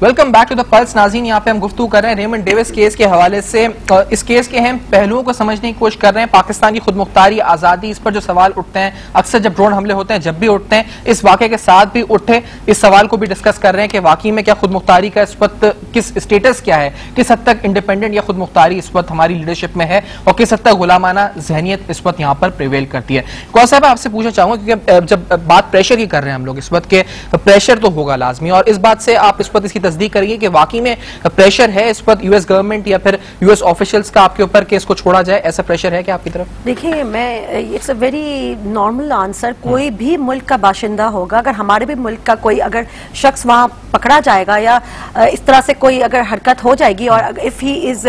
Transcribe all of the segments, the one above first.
Welcome back to the pulse. नाज़रीन, यहाँ पे हम गुफ्तगू कर रहे हैं रेमंड डेविस केस के हवाले से। इस केस के अहम पहलुओं को समझने की कोशिश कर रहे हैं। पाकिस्तान की खुदमुख्तारी, आज़ादी, इस पर जो सवाल उठते हैं अक्सर जब ड्रोन हमले होते हैं, जब भी उठते हैं, इस वाक़े के साथ भी उठे, इस सवाल को भी डिस्कस कर रहे हैं कि वाकई में क्या खुदमुख्तारी का इस वक्त किस स्टेटस क्या है, किस हद तक इंडिपेंडेंट या खुदमुख्तारी इस वक्त हमारी लीडरशिप में है और किस हद तक गुलामाना जहनियत इस वक्त यहाँ पर प्रिवेल करती है। कौन साहब, आपसे पूछना चाहूंगा क्योंकि जब बात प्रेशर की कर रहे हैं हम लोग इस वक्त के, प्रेशर तो होगा लाजमी, और इस बात से आप इस वक्त इसकी तस्दीक करिए कि वाकई में प्रेशर है इस वक्त यूएस गवर्नमेंट या फिर यूएस ऑफिशियल्स का आपके ऊपर कि इसको छोड़ा जाए, ऐसा प्रेशर है क्या आपकी तरफ? देखिए, मैं it's a very normal answer. कोई भी मुल्क का बाशिंदा होगा, अगर हमारे भी मुल्क का कोई अगर शख्स वहां पकड़ा जाएगा या इस तरह से कोई अगर हरकत हो जाएगी और इफ ही इज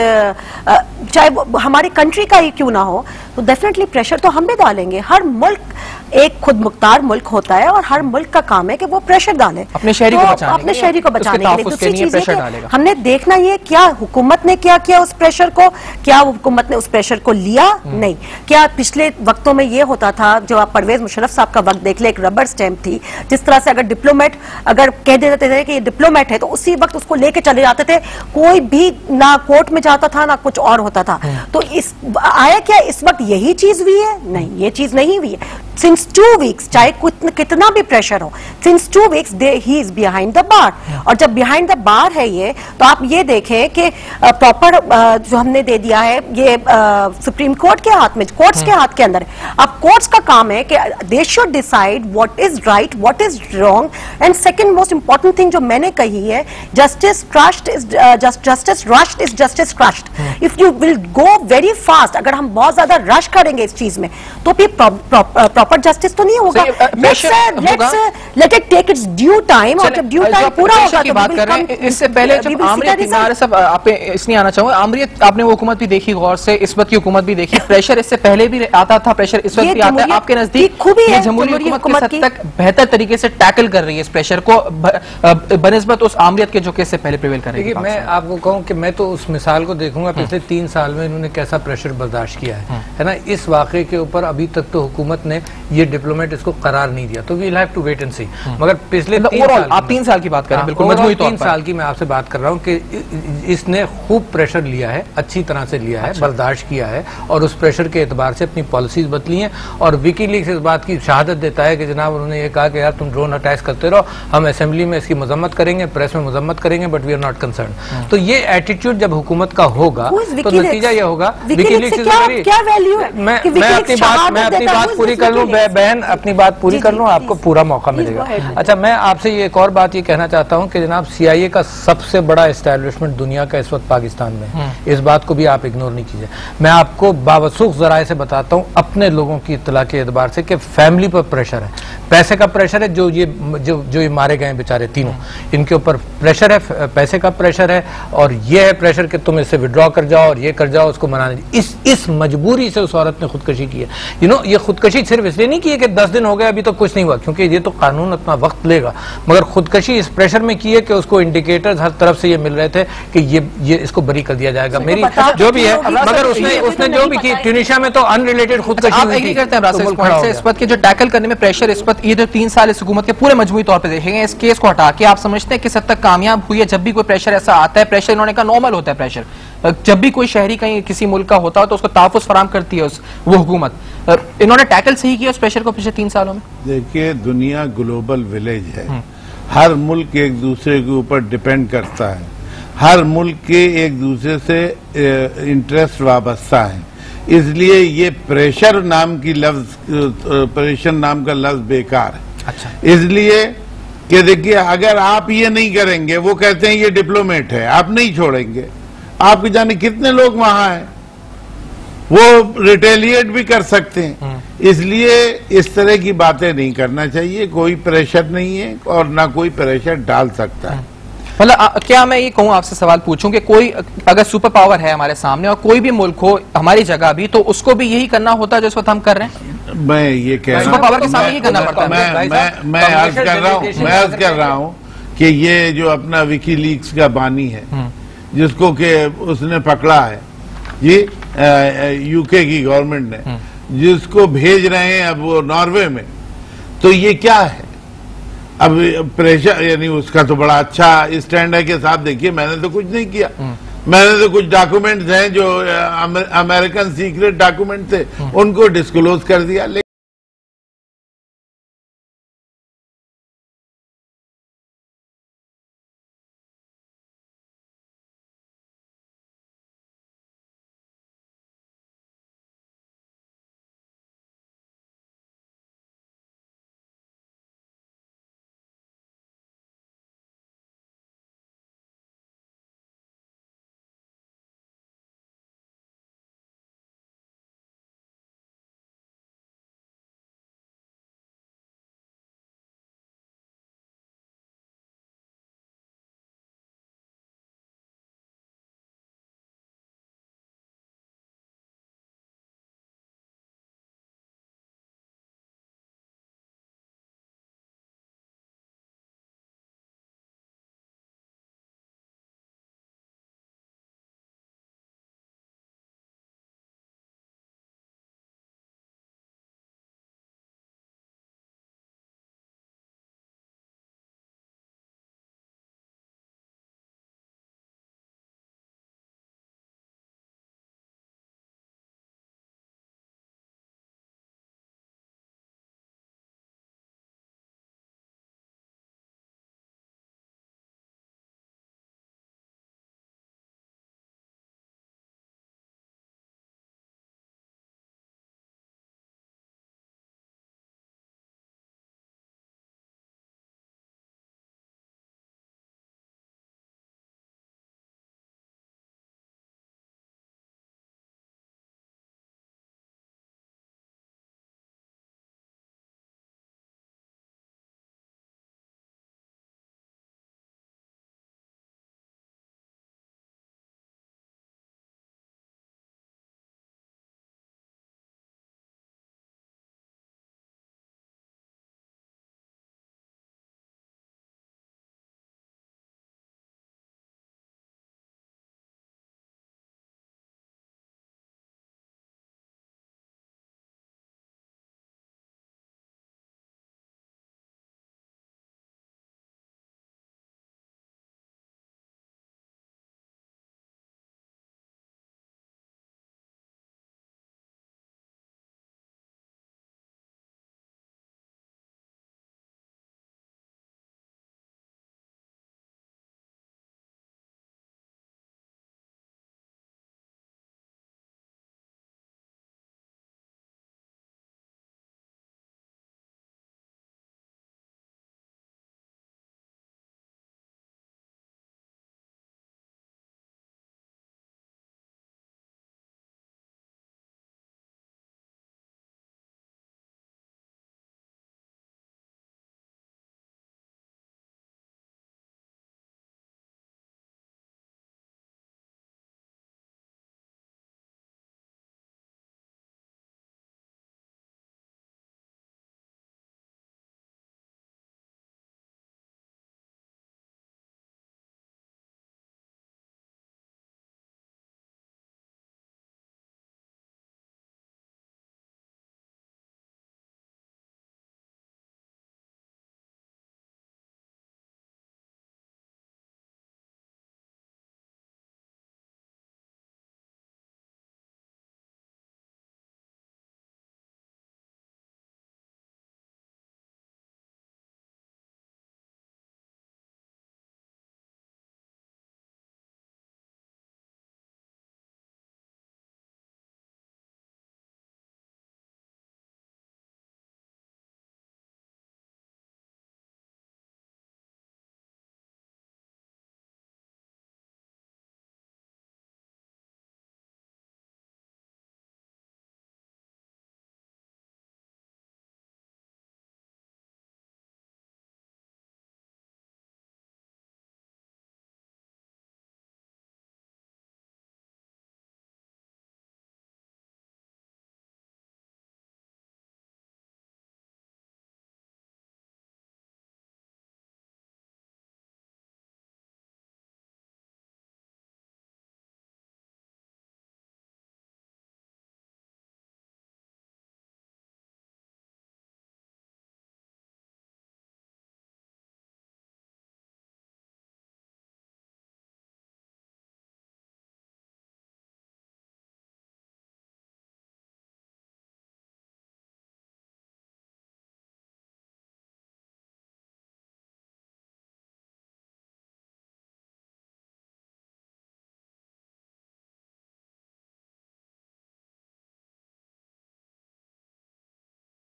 चाहे हमारी कंट्री का ही क्यों ना हो, तो डेफिनेटली प्रेशर तो हम भी डालेंगे। हर मुल्क एक खुद मुख्तार मुल्क होता है और हर मुल्क का काम है कि वो प्रेशर डाले अपने शहरी को बचाने, अपने शहरी को बचाने के लिए। दूसरी चीज है कि हमने देखना ये क्या हुकूमत ने क्या किया उस प्रेशर को, क्या हुकूमत ने उस प्रेशर को लिया? नहीं। क्या पिछले वक्तों में ये होता था, जो आप परवेज मुशर्रफ साहब का वक्त देख ले, एक रबर स्टैंप थी, जिस तरह से अगर डिप्लोमेट अगर कह देते थे कि ये डिप्लोमेट है तो उसी वक्त उसको लेके चले जाते थे, कोई भी ना कोर्ट में जाता था ना कुछ और होता था। तो इस आया क्या इस वक्त यही चीज हुई है? नहीं, ये चीज नहीं हुई है। सिंस 2 वीक्स, चाहे कितना भी प्रेशर हो, since 2 weeks he is behind the bar. और जब बिहाइंड द बार है ये, तो आप ये देखें कि प्रॉपर जो हमने दे दिया है ये सुप्रीम कोर्ट के हाथ में, कोर्ट्स के हाथ के अंदर है। अब कोर्ट्स का काम है कि they should decide what is right, what is wrong. And second most important thing जो मैंने कही है, justice crushed is justice rushed is justice crushed. If you will go very fast, अगर हम बहुत ज्यादा रश करेंगे इस चीज में, तो फिर प्रॉपर जस्टिस तो नहीं होगा। Let it take its due time, और जब ड्यू टाइम पूरा होगा तो बात कर रहे हैं। इससे पहले जब आमरीत सब आप इसलिए आना चाहूंगा, आमरीत आपने वो हुकूमत भी देखी गौर से, इस वक्त की हुकूमत भी देखी, प्रेशर इससे पहले भी आता था, प्रेशर इस वक्त भी आता है। आपके नजदीक जमहूरी हुकूमत किस हद तक बेहतर तरीके से टैकल कर रही है इस प्रेशर को बनिस्बत उस आमरीत के जो कि इससे पहले प्रिवेल कर रही है? मैं आपको कहूं कि मैं तो उस मिसाल को देखूंगा पिछले 3 साल में इन्होंने कैसा प्रेशर बर्दाश्त किया है ना। इस वाकये के ऊपर अभी तक तो हुकूमत ने ये डिप्लोमेट इसको करार नहीं दिया, तो we will have to wait and see. मगर पिछले 3 साल, आप 3 साल की बात करें, बिल्कुल मजबूती 3 साल की मैं आपसे बात कर रहा हूँ कि इसने खूब प्रेशर लिया है, अच्छी तरह से लिया है, बर्दाश्त किया है, और उस प्रेशर के एतबार से अपनी पॉलिसीज बदली हैं। और विकीलीक्स इस बात की शहादत देता है कि जनाब उन्होंने ये कहा कि यार तुम ड्रोन अटैक करते रहो, हम असेंबली में इसकी मजम्मत करेंगे, प्रेस में मजम्मत करेंगे, but we are not concern. तो ये एटीट्यूड जब हुकूमत का होगा तो नतीजा ये होगा। विकीलीक्स क्या वैल्यू है? मैं अपनी बात पूरी कर लूं बहन, अपनी बात पूरी कर लूं, आपको पूरा मौका मिलेगा। अच्छा, मैं आपसे ये एक और बात ये कहना चाहता हूं कि जनाब CIA का सबसे बड़ा एस्टैब्लिशमेंट दुनिया का इस वक्त पाकिस्तान में, इस बात को भी आप इग्नोर नहीं कीजिए। मैं आपको बावसूख जराए से बताता हूं अपने लोगों की इत्तला के एतबार से कि फैमिली पर प्रेशर है, पैसे का प्रेशर है, जो ये मारे गए बेचारे तीनों, इनके ऊपर प्रेशर है, पैसे का प्रेशर है, और ये है प्रेशर कि तुम इससे विड्रॉ कर जाओ और ये कर जाओ, उसको मनाने। इस मजबूरी से उस औरत ने खुदकशी की है। ये खुदकशी सिर्फ इसलिए नहीं की है कि 10 दिन हो गए अभी तो कुछ नहीं हुआ, क्योंकि ये तो कानून अपना वक्त लेगा, मगर खुदकशी इस प्रेशर में की है कि उसको इंडिकेटर्स हर तरफ से ये मिल रहे थे कि ये इसको बरी कर दिया जाएगा, मेरी जो भी है। मगर उसने जो भी की ट्यूनीशिया में तो अनरिलेटेड खुदकशी हुई थी। इस वक्त के जो टैकल करने में प्रेशर इस वक्त ये जो 3 साल इस हुकूमत के पूरे मजमूई तौर पर देखेंगे, इस केस को हटा के आप समझते हैं किस हद तक कामयाब हुई है? जब भी कोई प्रेशर ऐसा आता है, प्रेशर इन्होंने कहा नॉर्मल होता है प्रेशर, जब भी कोई शहरी कहीं किसी मुल्क का होता है तो उसको तहफ़्फ़ुज़ फराहम करती है वो हुकूमत, इन्होंने टैकल सही किया उस प्रेशर को पिछले 3 सालों में? देखिए, दुनिया ग्लोबल विलेज है, हर मुल्क एक दूसरे के ऊपर डिपेंड करता है, हर मुल्क के एक दूसरे से इंटरेस्ट वाबस्ता है, इसलिए ये प्रेशर नाम का लफ्ज बेकार है। अच्छा, इसलिए कि देखिए, अगर आप ये नहीं करेंगे, वो कहते हैं ये डिप्लोमेट है, आप नहीं छोड़ेंगे, आपके जाने कितने लोग वहां हैं, वो रिटेलिएट भी कर सकते हैं। इसलिए इस तरह की बातें नहीं करना चाहिए, कोई प्रेशर नहीं है और ना कोई प्रेशर डाल सकता है। मतलब क्या मैं ये कहूँ, आपसे सवाल पूछूं कि कोई अगर सुपर पावर है हमारे सामने और कोई भी मुल्क हो हमारी जगह भी, तो उसको भी यही करना होता है जो इस वक्त हम कर रहे हैं? मैं ये कह रहा हूँ, सुपर पावर के सामने यही करना पड़ता है। मैं अर्ज कर रहा हूँ कि ये जो अपना विकीलीक्स का बानी है, जिसको कि उसने पकड़ा है, ये UK की गवर्नमेंट ने, जिसको भेज रहे हैं अब वो नॉर्वे में, तो ये क्या है? अब प्रेशर यानी उसका तो बड़ा अच्छा स्टैंड है कि साहब देखिए मैंने तो कुछ नहीं किया, मैंने तो कुछ डॉक्यूमेंट्स हैं जो अमेरिकन सीक्रेट डॉक्यूमेंट थे उनको डिस्क्लोज कर दिया।